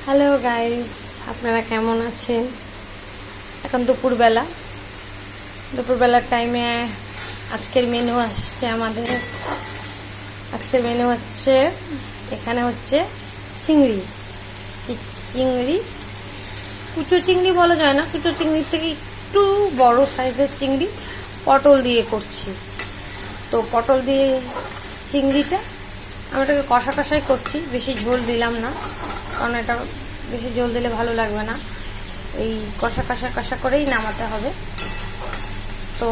Hello guys, আপনারা কেমন আছেন? এখন দুপুরবেলার টাইমে আজকের মেনু আসছে আমাদের। আজকের মেনু হচ্ছে, এখানে হচ্ছে চিংড়ি। চিংড়ি কুচো চিংড়ি বলা যায় না, কুচো চিংড়ির থেকে একটু বড় সাইজের চিংড়ি পটল দিয়ে করছি। তো পটল দিয়ে চিংড়িটা আমি এটাকে কষা কষাই করছি, বেশি ঝোল দিলাম না, কারণ এটা বেশি ঝোল দিলে ভালো লাগবে না। এই কষা কষা কষা করেই নামাতে হবে। তো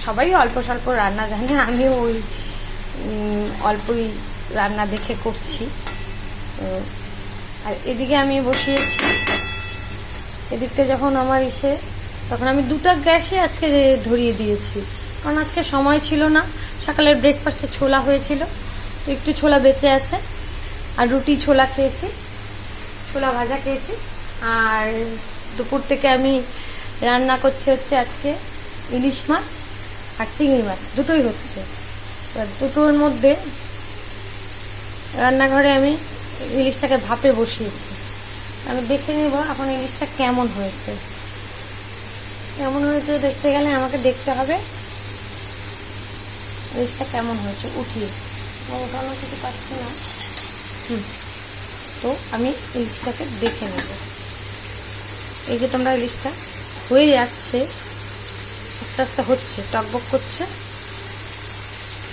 সবাই অল্প স্বল্প রান্না জানে, আমিও ওই অল্পই রান্না দেখে করছি। আর এদিকে আমি বসিয়েছি, এদিকটা যখন আমার তখন আমি দুটো গ্যাসে আজকে ধরিয়ে দিয়েছি, কারণ আজকে সময় ছিল না। সকালের ব্রেকফাস্টে ছোলা হয়েছিল, তো একটু ছোলা বেঁচে আছে, আর রুটি ছোলা খেয়েছি, ছোলা ভাজা খেয়েছি। আর দুপুর থেকে আমি রান্না করছি হচ্ছে আজকে ইলিশ মাছ আর চিংড়ি মাছ, দুটোই হচ্ছে। দুটোর মধ্যে রান্নাঘরে আমি ইলিশটাকে ভাপে বসিয়েছি। আমি দেখে নেব এখন ইলিশটা কেমন হয়েছে। দেখতে গেলে আমাকে দেখতে হবে ইলিশটা কেমন হয়েছে। উঠিয়ে ওঠানো কিছু পাচ্ছি না। তো আমি ইলিশটাকে দেখে নেব। এই যে তোমরা ইলিশটা হয়ে যাচ্ছে, আস্তে আস্তে হচ্ছে, টকবক করছে।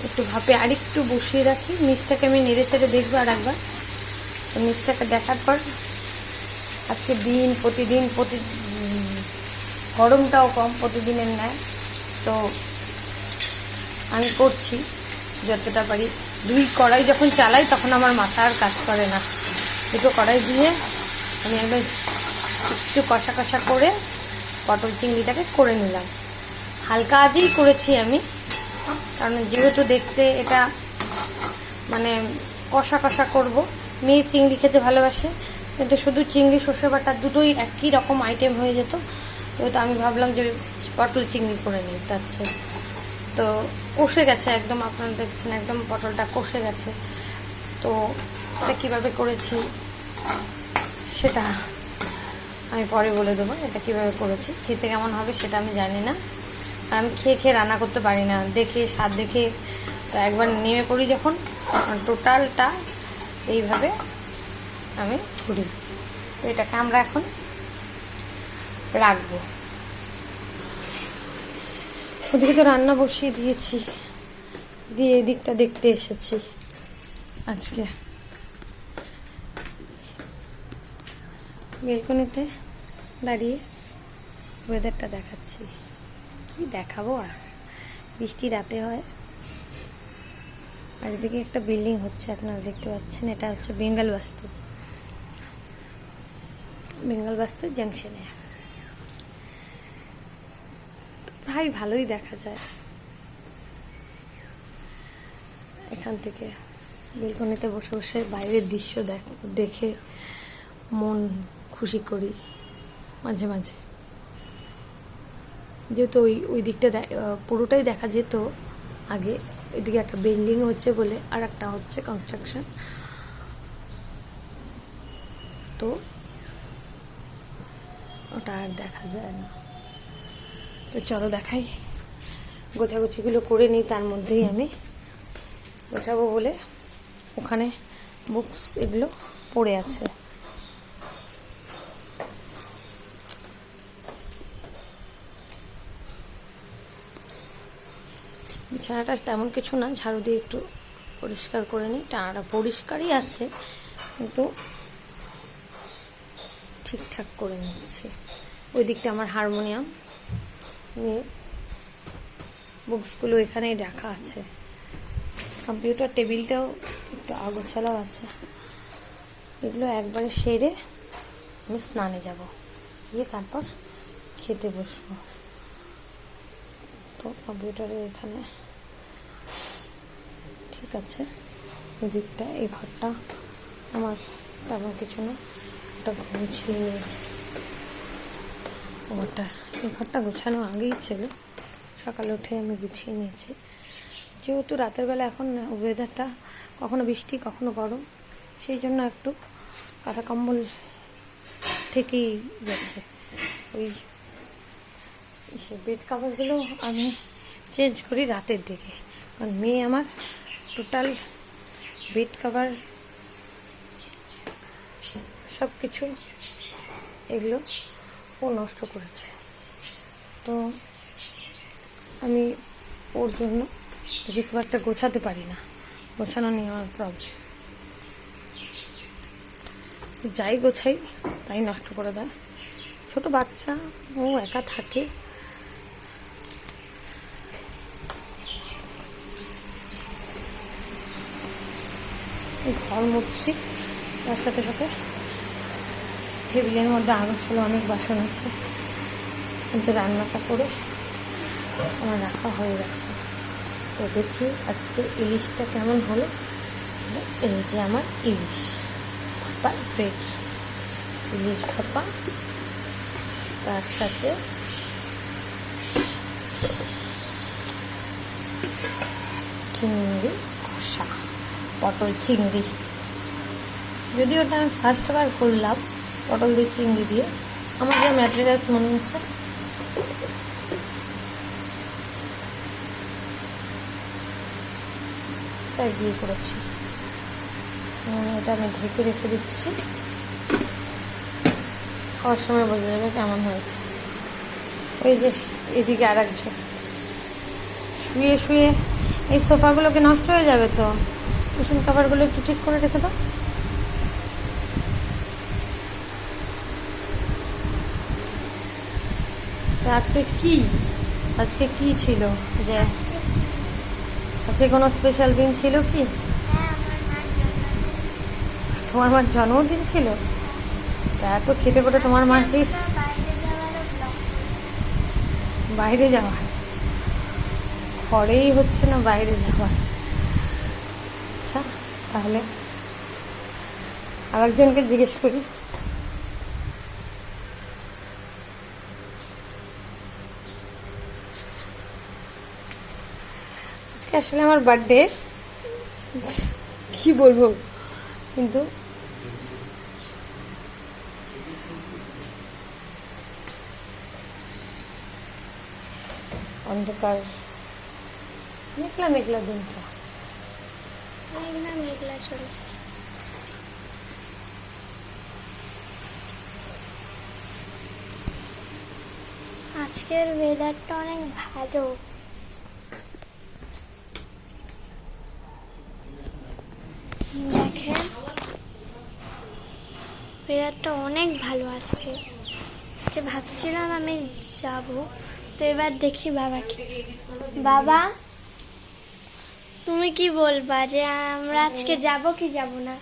একটু ভাপে আরেকটু বসিয়ে রাখি, নিচটাকে আমি নেড়ে চেড়ে দেখবো আর একবার। তো নিচটাকে দেখার পর আজকে প্রতিদিন গরমটাও কম প্রতিদিনের ন্যায়, তো আমি করছি যতটা পারি। দুই কড়াই যখন চালাই তখন আমার মাথা আর কাজ করে না। দুটো কড়াই দিয়ে আমি একদম একটু কষা কষা করে পটল চিংড়িটাকে করে নিলাম। হালকা আজেই করেছি আমি, কারণ যেহেতু দেখতে এটা মানে কষা কষা করব। মেয়ে চিংড়ি খেতে ভালোবাসে, কিন্তু শুধু চিংড়ি সর্ষে বাটা দুটোই একই রকম আইটেম হয়ে যেত। তো এটা আমি ভাবলাম যে পটল চিংড়ি করে নিই তার থেকে। তো কষে গেছে একদম, আপনারা দেখছেন একদম পটলটা কষে গেছে। তো এটা কীভাবে করেছি সেটা আমি পরে বলে দেবো। এটা কীভাবে করেছি, খেতে কেমন হবে সেটা আমি জানি না, আর আমি খেয়ে রান্না করতে পারি না। স্বাদ দেখে একবার নেমে পড়ি যখন, টোটালটা এইভাবে আমি করি। তো এটাকে আমরা এখন রাখবো। ওদিকে তো রান্না বসিয়ে দিয়েছি, দিয়ে এদিকটা দেখতে এসেছি। আজকে বেলকনিতে দাঁড়িয়ে ওয়েদারটা দেখাচ্ছি। কি দেখাবো আর, বৃষ্টি রাতে হয়। আর এদিকে একটা বিল্ডিং হচ্ছে, আপনারা দেখতে পাচ্ছেন। এটা হচ্ছে বেঙ্গল বাস্তু জাংশনে। প্রায় ভালোই দেখা যায় এখান থেকে। বেলকনিতে বসে বসে বাইরের দৃশ্য দেখে মন খুশি করি মাঝে মাঝে। যেহেতু ওই দিকটা পুরোটাই দেখা যেত আগে, এদিকে একটা বিল্ডিং হচ্ছে বলে, আর একটা হচ্ছে কনস্ট্রাকশন, তো ওটা আর দেখা যায় না। তো চলো দেখাই, গোছাগুছিগুলো করে নিই। তার মধ্যেই আমি গোছাবো বলে ওখানে বুকস এগুলো পড়ে আছে। বিছানাটা তেমন কিছু না, ঝাড়ু দিয়ে একটু পরিষ্কার করে নিই। টানাটা পরিষ্কারই আছে, কিন্তু ঠিকঠাক করে নিচ্ছি। ওই দিকটা আমার হারমোনিয়াম নিয়ে বুকসগুলো এখানেই রাখা আছে। কম্পিউটার টেবিলটাও একটু আগোছালাও আছে। এগুলো একবারে সেরে আমি স্নানে যাব, গিয়ে তারপর খেতে বসবো। তো কম্পিউটারে এখানে ঠিক আছে। এদিকটা, এই ঘরটা আমার তেমন কিছু না, এটা গুছিয়ে নিয়েছি। এই ঘরটা গোছানো আগেই ছিল, সকালে উঠে আমি গুছিয়ে নিয়েছি। যেহেতু রাতের বেলা এখন ওয়েদারটা কখনো বৃষ্টি কখনো গরম, সেই জন্য একটু কাঁথা কম্বল থেকেই গেছে। ওই বেড কাভারগুলো আমি চেঞ্জ করি রাতের দিকে, কারণ মেয়ে আমার টোটাল বেড কাভার সব কিছু এগুলো ও নষ্ট করে দেয়। তো আমি ওর জন্য বেশি খুব একটা গোছাতে পারি না, গোছানো নিয়ে আমার প্রবলেম। যাই গোছাই তাই নষ্ট করে দেয়। ছোট বাচ্চা, ও একা থাকে। ঘর মুছছি, তার সাথে সাথে টেবিলের মধ্যে আরও ছিল অনেক বাসন আছে, কিন্তু রান্নাটা করে আমার রাখা হয়ে গেছে। তো দেখি আজকে ইলিশটা কেমন হলো। এই যে আমার ইলিশ ভাপা রেডি, ইলিশ ভাপা, তার সাথে চিংড়ি কষা, পটল চিংড়ি। যদি ওটা আমি ফার্স্টবার করলাম পটল দিয়ে চিংড়ি দিয়ে, আমার যা ম্যাটেরিয়ালস মনে হচ্ছে তাই দিয়ে করেছি। এটা আমি ঢেকে রেখে দিচ্ছি, খাওয়ার সময় বোঝা যাবে কেমন হয়েছে। ওই যে এদিকে আর একজন শুয়ে শুয়ে, এই সোফাগুলোকে নষ্ট হয়ে যাবে তো, কুশন কাভারগুলো একটু ঠিক করে রেখে দাও। আজকে কি ছিল, যে আজকে কোনো স্পেশাল দিন ছিল কি? তোমার মার জন্মদিন ছিল? তা এত খেটে করে তোমার মার কি বাইরে যাওয়ার ঘরেই হচ্ছে না, বাইরে যাওয়ার? আচ্ছা, তাহলে আরেকজনকে জিজ্ঞেস করি। আজকে আসলে আমার বার্থডে, কি বলবো, কিন্তু অন্ধকার, মেঘলা মেঘলা দিনটা, মেঘলা চলছে। আজকের ওয়েদারটা অনেক ভালো। দেখেন ওয়েদারটা অনেক ভালো আজকে। ভাবছিলাম আমি যাব, তো এবার দেখি বাবাকে। বাবা, তুমি কি বলবা যে আমরা আজকে যাব কি যাব না?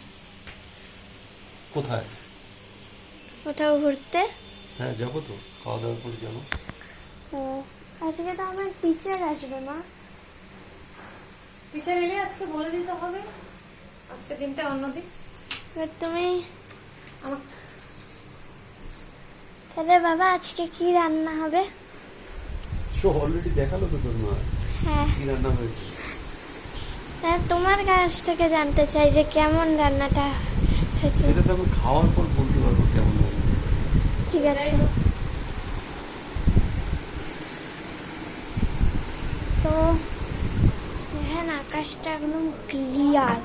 কোথায়? কোথাও ঘুরতে? হ্যাঁ যাবো তো, খাওয়া দাওয়ার পরে যাবো। ও, আজকে তো আমার টিচার আসবে। মা, টিচার এলে আজকে বলে দিতে হবে, আজকে দিনটা অন্যদিন। তুমি আমার তাহলে বাবা আজকে কি রান্না হবে? শো অলরেডি দেখালো তো তোর মা হ্যাঁ, কি রান্না হয়েছে। তোমার কাছ থেকে জানতে চাই যে কেমন রান্নাটা হয়েছে। সেটা তো আমি খাওয়ার পর বলতে পারবো কেমন রান্না হয়েছে। ঠিক আছে, তো এখানে আকাশটা একদম ক্লিয়ার।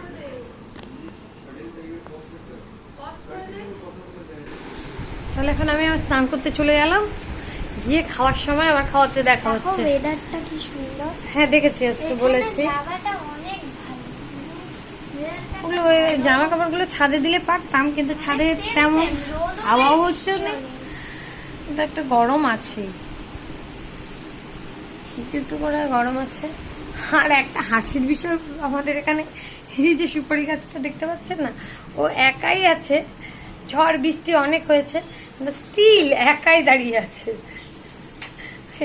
তাহলে এখন আমি আমার স্নান করতে চলে গেলাম, গিয়ে খাওয়ার সময় আবার খাওয়াতে দেখা দেখো হচ্ছে। ওয়েদারটা কি সুন্দর। হ্যাঁ দেখেছি, আজকে বলেছি। এখানে জায়গাটা অনেক ভালো। ওগুলো ওই জামা কাপড়গুলো ছাদে দিলে পারতাম, কিন্তু ছাদে তেমন হাওয়াও হচ্ছে না, কিন্তু একটা গরম আছে, একটু করে গরম আছে। আর একটা হাসির বিষয়, আমাদের এখানে এই যে সুপারি গাছটা দেখতে পাচ্ছেন না, ও একাই আছে। ঝড় বৃষ্টি অনেক হয়েছে, কিন্তু স্টিল একাই দাঁড়িয়ে আছে,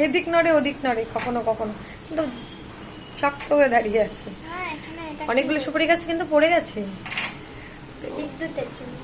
এদিক নড়ে ওদিক নড়ে কখনো কখনো, কিন্তু শক্ত হয়ে দাঁড়িয়ে আছে। হ্যাঁ, এখানে এটা অনেকগুলো সুপারি গাছ কিন্তু পড়ে গেছে। বিদ্যুতের জন্য।